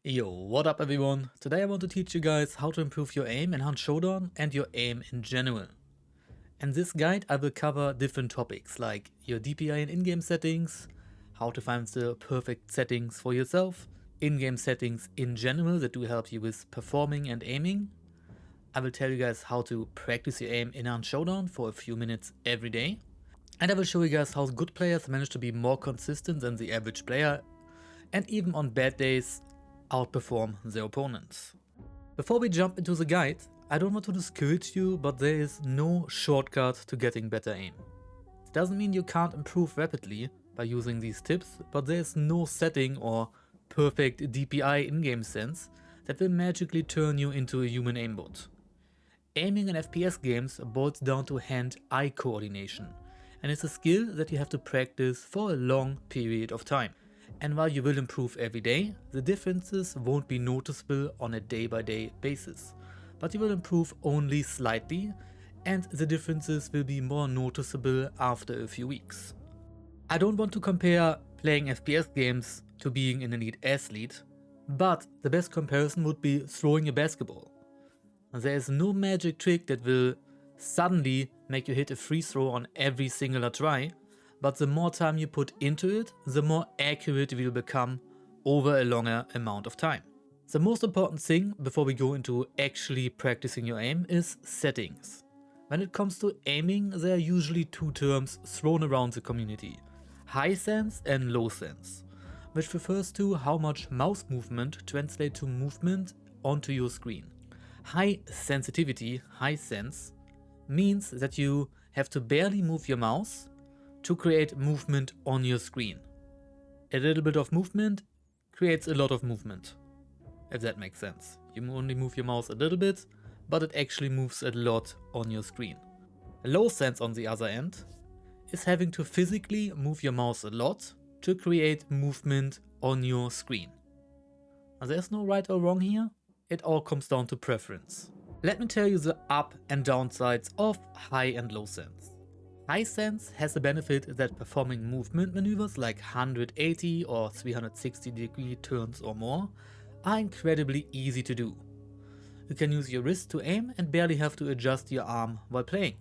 Yo, what up everyone? Today I want to teach you guys how to improve your aim in Hunt Showdown and your aim in general. In this guide I will cover different topics like your DPI and in-game settings, how to find the perfect settings for yourself, in-game settings in general that do help you with performing and aiming. I will tell you guys how to practice your aim in Hunt Showdown for a few minutes every day. And I will show you guys how good players manage to be more consistent than the average player and even on bad days outperform their opponents. Before we jump into the guide, I don't want to discourage you, but there is no shortcut to getting better aim. It doesn't mean you can't improve rapidly by using these tips, but there is no setting or perfect DPI in-game sense that will magically turn you into a human aimbot. Aiming in FPS games boils down to hand-eye coordination, and it's a skill that you have to practice for a long period of time. And while you will improve every day, the differences won't be noticeable on a day-by-day basis, but you will improve only slightly, and the differences will be more noticeable after a few weeks. I don't want to compare playing FPS games to being an elite athlete, but the best comparison would be throwing a basketball. There is no magic trick that will suddenly make you hit a free throw on every singular try, but the more time you put into it, the more accurate you will become over a longer amount of time. The most important thing before we go into actually practicing your aim is settings. When it comes to aiming, there are usually two terms thrown around the community: high sense and low sense, which refers to how much mouse movement translates to movement onto your screen. High sensitivity, high sense, means that you have to barely move your mouse to create movement on your screen. A little bit of movement creates a lot of movement, if that makes sense. You only move your mouse a little bit, but it actually moves a lot on your screen. A low sense, on the other end, is having to physically move your mouse a lot to create movement on your screen. Now, there's no right or wrong here. It all comes down to preference. Let me tell you the up and downsides of high and low sense. High sense has the benefit that performing movement maneuvers like 180 or 360 degree turns or more are incredibly easy to do. You can use your wrist to aim and barely have to adjust your arm while playing.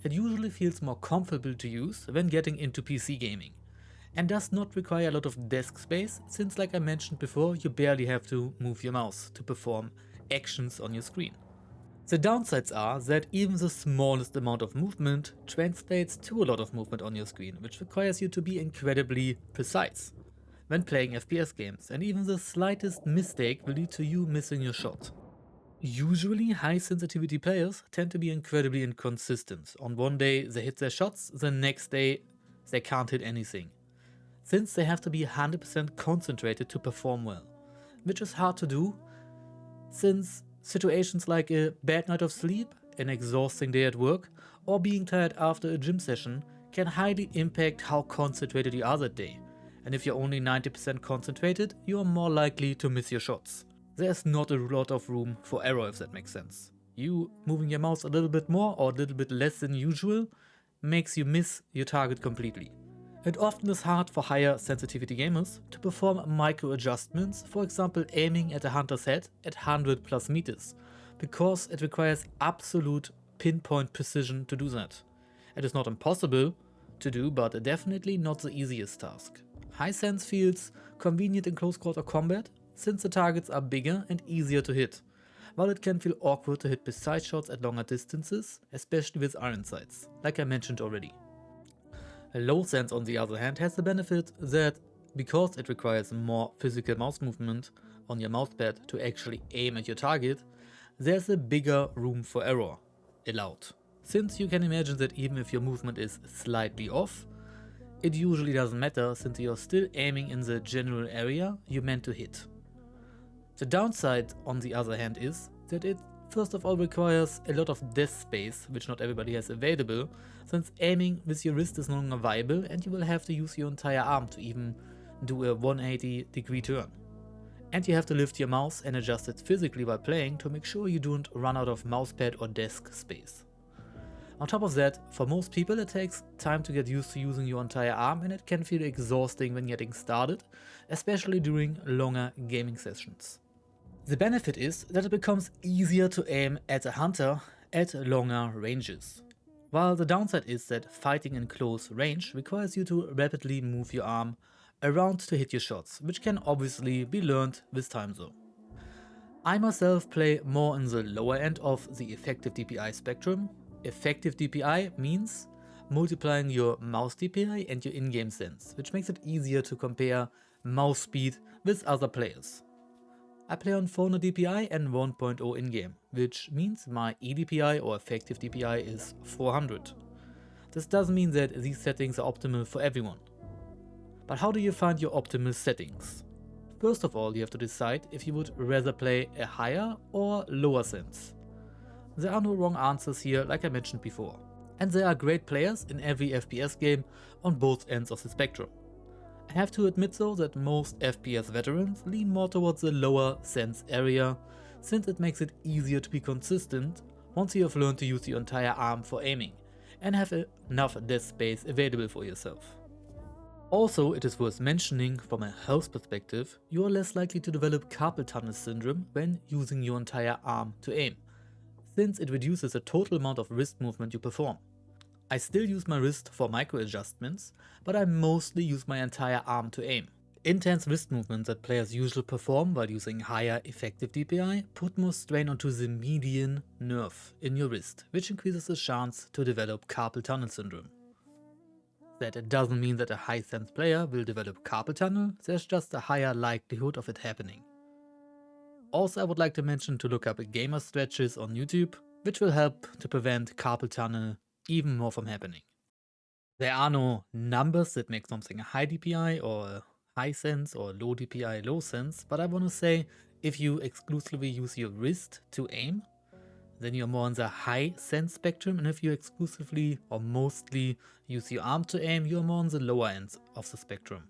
It usually feels more comfortable to use when getting into PC gaming, and does not require a lot of desk space since, like I mentioned before, you barely have to move your mouse to perform actions on your screen. The downsides are that even the smallest amount of movement translates to a lot of movement on your screen, which requires you to be incredibly precise when playing FPS games, and even the slightest mistake will lead to you missing your shot. Usually high sensitivity players tend to be incredibly inconsistent. On one day they hit their shots, the next day they can't hit anything, since they have to be 100% concentrated to perform well, which is hard to do since situations like a bad night of sleep, an exhausting day at work, or being tired after a gym session can highly impact how concentrated you are that day. And if you're only 90% concentrated, you are more likely to miss your shots. There's not a lot of room for error, if that makes sense. You moving your mouse a little bit more or a little bit less than usual makes you miss your target completely. It often is hard for higher sensitivity gamers to perform micro adjustments, for example aiming at a hunter's head at 100 plus meters, because it requires absolute pinpoint precision to do that. It is not impossible to do, but definitely not the easiest task. High sense feels convenient in close quarter combat, since the targets are bigger and easier to hit, while it can feel awkward to hit precise shots at longer distances, especially with iron sights, like I mentioned already. A low sense, on the other hand, has the benefit that because it requires more physical mouse movement on your mousepad to actually aim at your target, there's a bigger room for error allowed. Since you can imagine that even if your movement is slightly off, it usually doesn't matter since you're still aiming in the general area you meant to hit. The downside, on the other hand, is that it first of all requires a lot of desk space, which not everybody has available, since aiming with your wrist is no longer viable and you will have to use your entire arm to even do a 180 degree turn. And you have to lift your mouse and adjust it physically while playing to make sure you don't run out of mousepad or desk space. On top of that, for most people it takes time to get used to using your entire arm, and it can feel exhausting when getting started, especially during longer gaming sessions. The benefit is that it becomes easier to aim at a hunter at longer ranges, while the downside is that fighting in close range requires you to rapidly move your arm around to hit your shots, which can obviously be learned with time though. I myself play more in the lower end of the effective DPI spectrum. Effective DPI means multiplying your mouse DPI and your in-game sense, which makes it easier to compare mouse speed with other players. I play on 400 DPI and 1.0 in-game, which means my eDPI or effective DPI is 400. This doesn't mean that these settings are optimal for everyone. But how do you find your optimal settings? First of all, you have to decide if you would rather play a higher or lower sense. There are no wrong answers here, like I mentioned before. And there are great players in every FPS game on both ends of the spectrum. I have to admit though that most FPS veterans lean more towards the lower sense area, since it makes it easier to be consistent once you have learned to use your entire arm for aiming and have enough desk space available for yourself. Also, it is worth mentioning, from a health perspective, you are less likely to develop carpal tunnel syndrome when using your entire arm to aim, since it reduces the total amount of wrist movement you perform. I still use my wrist for micro adjustments, but I mostly use my entire arm to aim. Intense wrist movements that players usually perform while using higher effective DPI put more strain onto the median nerve in your wrist, which increases the chance to develop carpal tunnel syndrome. That doesn't mean that a high sense player will develop carpal tunnel, there's just a higher likelihood of it happening. Also, I would like to mention to look up gamer stretches on YouTube, which will help to prevent carpal tunnel even more from happening. There are no numbers that make something a high DPI or a high sense or low DPI low sense, but I want to say if you exclusively use your wrist to aim, then you're more on the high sense spectrum, and if you exclusively or mostly use your arm to aim, you're more on the lower end of the spectrum.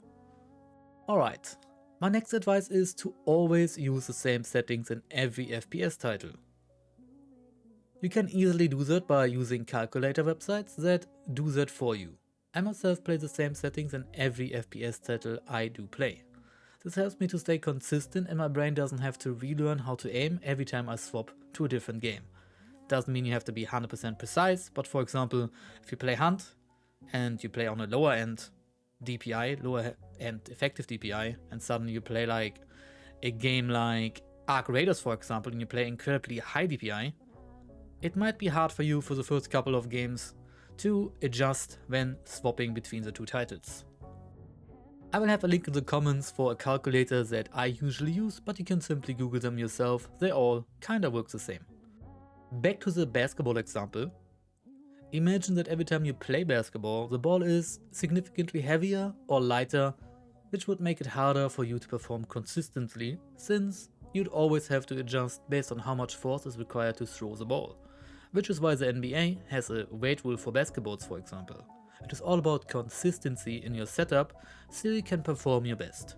Alright, my next advice is to always use the same settings in every FPS title. You can easily do that by using calculator websites that do that for you. I myself play the same settings in every FPS title I do play. This helps me to stay consistent and my brain doesn't have to relearn how to aim every time I swap to a different game. Doesn't mean you have to be 100% precise, but for example, if you play Hunt and you play on a lower end DPI, lower end effective DPI, and suddenly you play like a game like Arc Raiders for example, and you play incredibly high DPI, it might be hard for you for the first couple of games to adjust when swapping between the two titles. I will have a link in the comments for a calculator that I usually use, but you can simply Google them yourself, they all kinda work the same. Back to the basketball example. Imagine that every time you play basketball, the ball is significantly heavier or lighter, which would make it harder for you to perform consistently, since you'd always have to adjust based on how much force is required to throw the ball. Which is why the NBA has a weight rule for basketballs, for example. It is all about consistency in your setup so you can perform your best.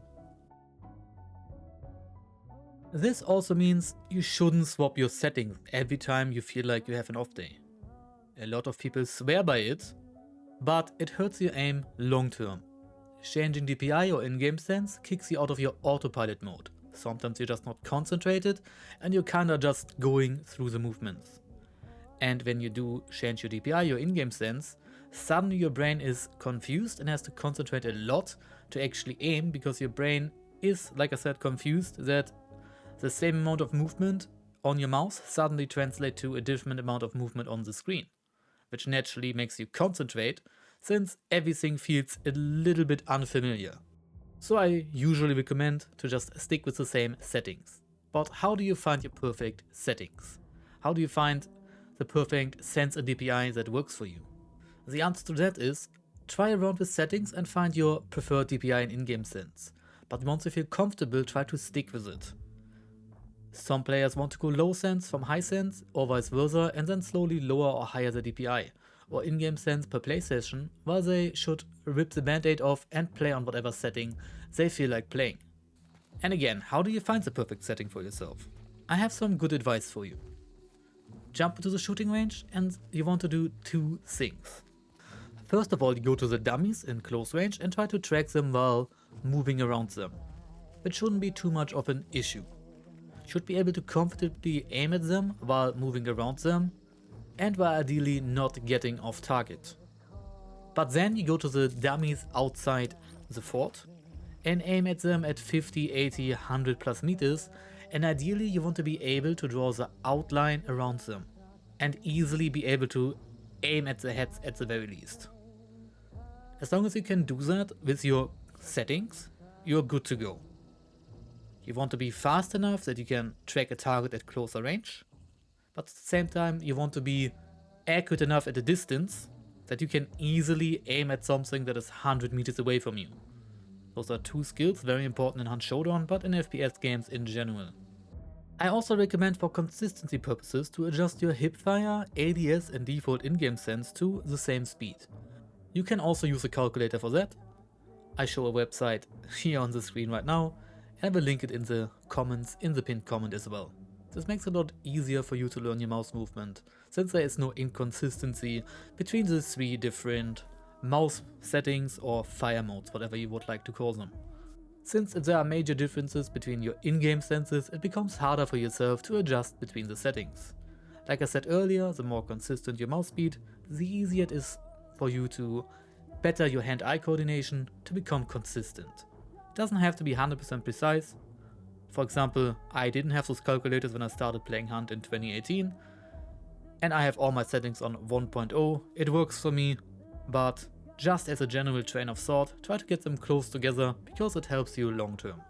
This also means you shouldn't swap your settings every time you feel like you have an off day. A lot of people swear by it, but it hurts your aim long term. Changing DPI or in-game sense kicks you out of your autopilot mode. Sometimes you're just not concentrated and you're kinda just going through the movements. And when you do change your DPI, your in-game sense, suddenly your brain is confused and has to concentrate a lot to actually aim, because your brain is, like I said, confused that the same amount of movement on your mouse suddenly translates to a different amount of movement on the screen, which naturally makes you concentrate since everything feels a little bit unfamiliar. So I usually recommend to just stick with the same settings. But how do you find your perfect settings? How do you find the perfect sense and DPI that works for you? The answer to that is, try around with settings and find your preferred DPI and in-game sense. But once you feel comfortable, try to stick with it. Some players want to go low sense from high sense or vice versa and then slowly lower or higher the DPI or in-game sense per play session, while they should rip the band-aid off and play on whatever setting they feel like playing. And again, how do you find the perfect setting for yourself? I have some good advice for you. jump into the shooting range and you want to do two things. First of all, you go to the dummies in close range and try to track them while moving around them. It shouldn't be too much of an issue. You should be able to comfortably aim at them while moving around them and while ideally not getting off target. But then you go to the dummies outside the fort and aim at them at 50, 80, 100 plus meters, and ideally you want to be able to draw the outline around them and easily be able to aim at the heads at the very least. As long as you can do that with your settings, you're good to go. You want to be fast enough that you can track a target at closer range, but at the same time you want to be accurate enough at a distance that you can easily aim at something that is 100 meters away from you. Those are two skills very important in Hunt Showdown, but in FPS games in general. I also recommend for consistency purposes to adjust your hipfire, ADS and default in-game sense to the same speed. You can also use a calculator for that. I show a website here on the screen right now, and I will link it in the comments in the pinned comment as well. This makes it a lot easier for you to learn your mouse movement, since there is no inconsistency between the three different mouse settings or fire modes, whatever you would like to call them. Since there are major differences between your in-game senses, it becomes harder for yourself to adjust between the settings. Like I said earlier, the more consistent your mouse speed, the easier it is for you to better your hand-eye coordination to become consistent. It doesn't have to be 100% precise. For example, I didn't have those calculators when I started playing Hunt in 2018, and I have all my settings on 1.0. It works for me, but just as a general train of thought, try to get them close together because it helps you long term.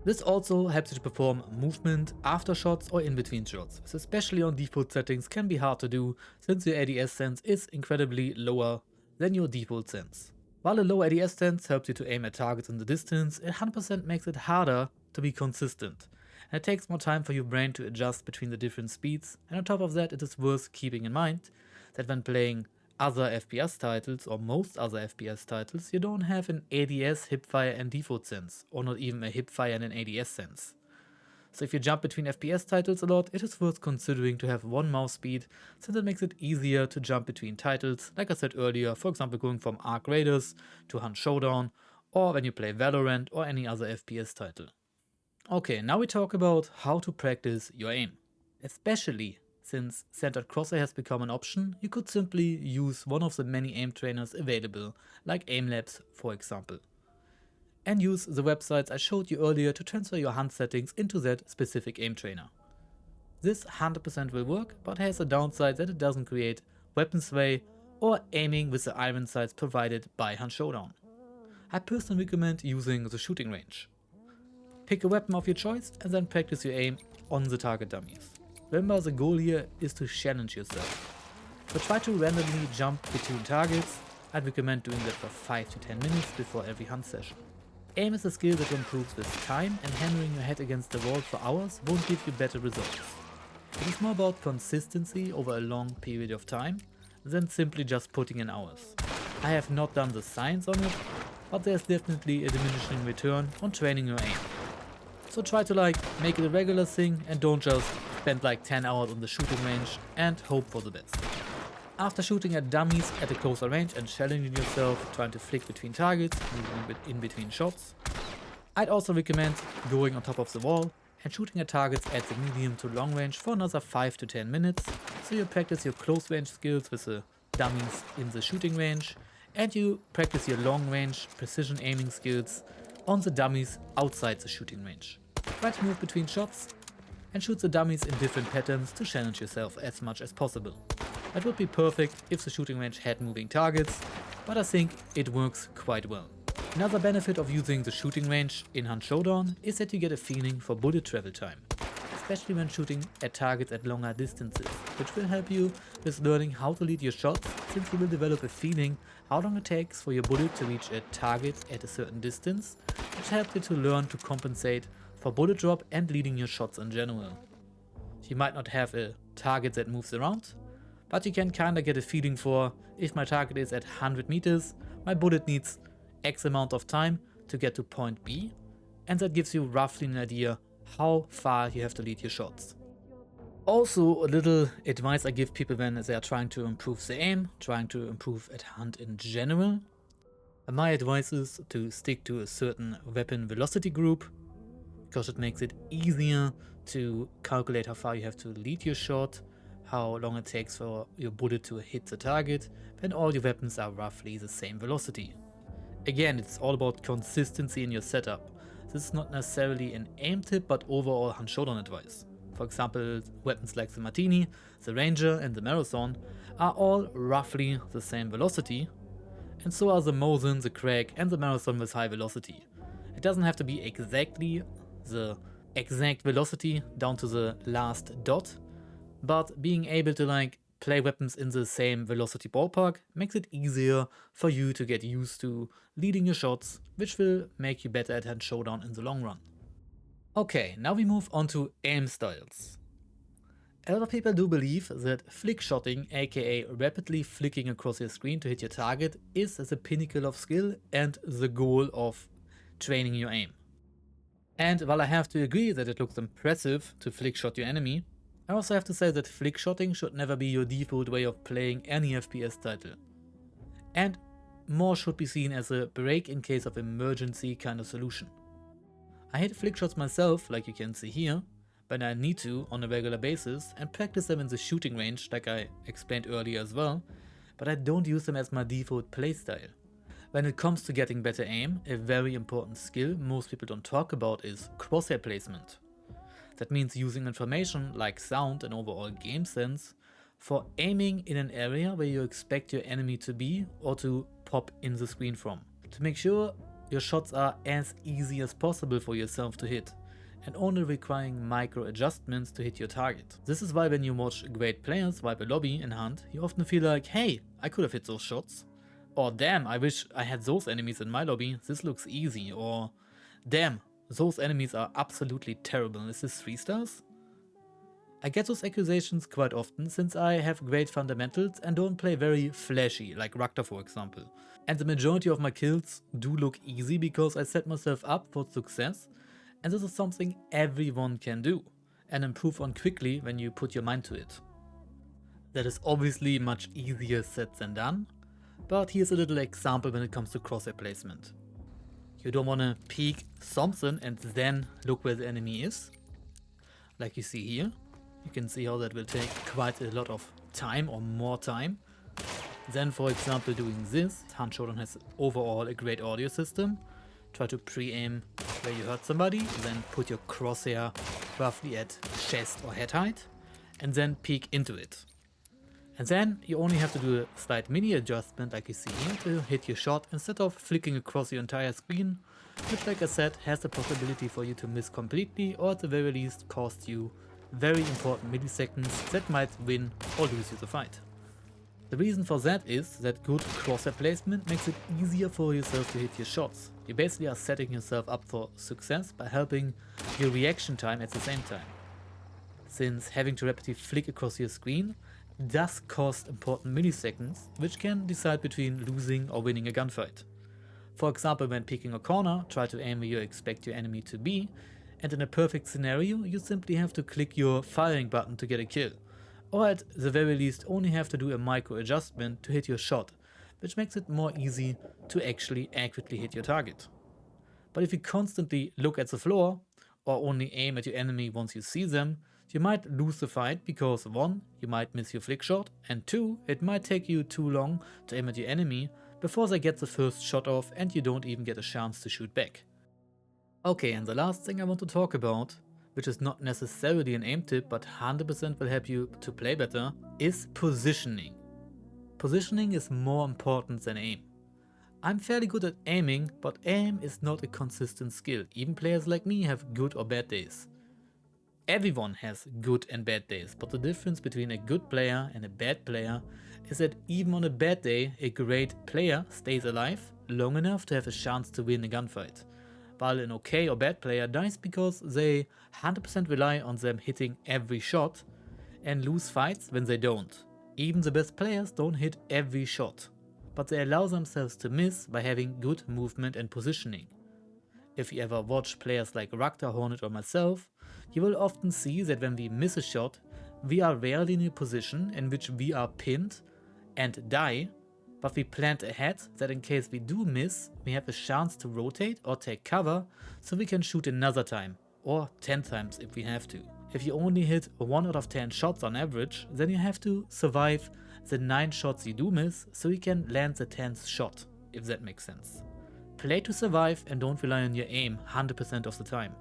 This also helps you to perform movement after shots or in between shots, which especially on default settings can be hard to do since your ADS sense is incredibly lower than your default sense. While a low ADS sense helps you to aim at targets in the distance, it 100% makes it harder to be consistent, and it takes more time for your brain to adjust between the different speeds, and on top of that it is worth keeping in mind that when playing other FPS titles or most other FPS titles, you don't have an ADS, hipfire and default sense, or not even a hipfire and an ADS sense. So if you jump between FPS titles a lot, it is worth considering to have one mouse speed, since it makes it easier to jump between titles, like I said earlier, for example going from Ark Raiders to Hunt Showdown, or when you play Valorant or any other FPS title. Okay, now we talk about how to practice your aim. Especially since centered crosshair has become an option, you could simply use one of the many aim trainers available, like AimLabs for example. And use the websites I showed you earlier to transfer your hunt settings into that specific aim trainer. This 100% will work, but has a downside that it doesn't create weapon sway or aiming with the iron sights provided by Hunt Showdown. I personally recommend using the shooting range. Pick a weapon of your choice and then practice your aim on the target dummies. Remember, the goal here is to challenge yourself. So try to randomly jump between targets. I'd recommend doing that for 5 to 10 minutes before every hunt session. Aim is a skill that improves with time, and hammering your head against the wall for hours won't give you better results. It is more about consistency over a long period of time than simply just putting in hours. I have not done the science on it, but there's definitely a diminishing return on training your aim. So try to make it a regular thing and don't just spend 10 hours on the shooting range and hope for the best. After shooting at dummies at a closer range and challenging yourself trying to flick between targets, moving in between shots, I'd also recommend going on top of the wall and shooting at targets at the medium to long range for another 5 to 10 minutes, so you practice your close range skills with the dummies in the shooting range, and you practice your long range precision aiming skills on the dummies outside the shooting range. Try to move between shots and shoot the dummies in different patterns to challenge yourself as much as possible. That would be perfect if the shooting range had moving targets, but I think it works quite well. Another benefit of using the shooting range in Hunt Showdown is that you get a feeling for bullet travel time, especially when shooting at targets at longer distances, which will help you with learning how to lead your shots, since you will develop a feeling how long it takes for your bullet to reach a target at a certain distance, which helps you to learn to compensate for bullet drop and leading your shots in general. You might not have a target that moves around, but you can kinda get a feeling for, if my target is at 100 meters, my bullet needs X amount of time to get to point B, and that gives you roughly an idea how far you have to lead your shots. Also, a little advice I give people when they are trying to improve their aim, trying to improve at Hunt in general. My advice is to stick to a certain weapon velocity group, because it makes it easier to calculate how far you have to lead your shot, how long it takes for your bullet to hit the target, when all your weapons are roughly the same velocity. Again, it's all about consistency in your setup. This is not necessarily an aim tip, but overall Hunt Showdown advice. For example, weapons like the Martini, the Ranger and the Marathon are all roughly the same velocity, and so are the Mosin, the Craig and the Marathon with high velocity. It doesn't have to be exactly the exact velocity down to the last dot, but being able to play weapons in the same velocity ballpark makes it easier for you to get used to leading your shots, which will make you better at Hunt Showdown in the long run. Okay, now we move on to aim styles. A lot of people do believe that flick shotting, aka rapidly flicking across your screen to hit your target, is the pinnacle of skill and the goal of training your aim. And while I have to agree that it looks impressive to flick shot your enemy, I also have to say that flick shotting should never be your default way of playing any FPS title. And more should be seen as a break in case of emergency kind of solution. I hit flick shots myself, like you can see here, when I need to on a regular basis, and practice them in the shooting range like I explained earlier as well, but I don't use them as my default playstyle. When it comes to getting better aim, a very important skill most people don't talk about is crosshair placement. That means using information like sound and overall game sense for aiming in an area where you expect your enemy to be or to pop in the screen from, to make sure your shots are as easy as possible for yourself to hit, and only requiring micro adjustments to hit your target. This is why when you watch great players wipe a lobby in Hunt, you often feel like, hey, I could have hit those shots. Or damn, I wish I had those enemies in my lobby, this looks easy. Or damn, those enemies are absolutely terrible, is this 3 stars? I get those accusations quite often since I have great fundamentals and don't play very flashy, like Rakta for example. And the majority of my kills do look easy because I set myself up for success, and this is something everyone can do and improve on quickly when you put your mind to it. That is obviously much easier said than done, but here's a little example when it comes to crosshair placement. You don't want to peek something and then look where the enemy is, like you see here. You can see how that will take quite a lot of time or more time. Then for example doing this, Hunt Showdown has overall a great audio system. Try to pre-aim where you hurt somebody, then put your crosshair roughly at chest or head height, and then peek into it. And then you only have to do a slight mini adjustment like you see here to hit your shot instead of flicking across your entire screen, which like I said has the possibility for you to miss completely or at the very least cost you very important milliseconds that might win or lose you the fight. The reason for that is that good crosshair placement makes it easier for yourself to hit your shots. You basically are setting yourself up for success by helping your reaction time at the same time. Since having to rapidly flick across your screen does cost important milliseconds, which can decide between losing or winning a gunfight. For example, when picking a corner, try to aim where you expect your enemy to be, and in a perfect scenario, you simply have to click your firing button to get a kill, or at the very least only have to do a micro adjustment to hit your shot, which makes it more easy to actually accurately hit your target. But if you constantly look at the floor, or only aim at your enemy once you see them, you might lose the fight because 1, you might miss your flick shot, and 2, it might take you too long to aim at your enemy before they get the first shot off and you don't even get a chance to shoot back. Okay, and the last thing I want to talk about, which is not necessarily an aim tip but 100% will help you to play better, is positioning. Positioning is more important than aim. I'm fairly good at aiming, but aim is not a consistent skill. Even players like me have good or bad days. Everyone has good and bad days, but the difference between a good player and a bad player is that even on a bad day, a great player stays alive long enough to have a chance to win a gunfight, while an okay or bad player dies because they 100% rely on them hitting every shot and lose fights when they don't. Even the best players don't hit every shot, but they allow themselves to miss by having good movement and positioning. If you ever watch players like Rakta, Hornet or myself, you will often see that when we miss a shot, we are rarely in a position in which we are pinned and die, but we planned ahead that in case we do miss, we have a chance to rotate or take cover so we can shoot another time, or 10 times if we have to. If you only hit 1 out of 10 shots on average, then you have to survive the 9 shots you do miss so you can land the 10th shot, if that makes sense. Play to survive and don't rely on your aim 100% of the time.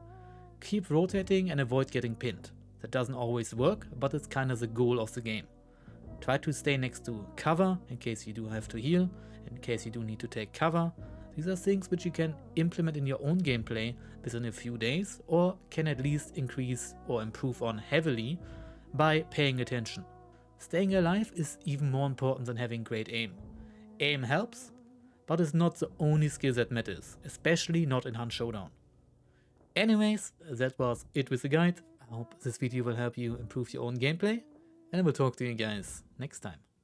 Keep rotating and avoid getting pinned. That doesn't always work, but it's kinda the goal of the game. Try to stay next to cover in case you do have to heal, in case you do need to take cover. These are things which you can implement in your own gameplay within a few days, or can at least increase or improve on heavily by paying attention. Staying alive is even more important than having great aim. Aim helps, but it's not the only skill that matters, especially not in Hunt Showdown. Anyways, that was it with the guide. I hope this video will help you improve your own gameplay, and I will talk to you guys next time.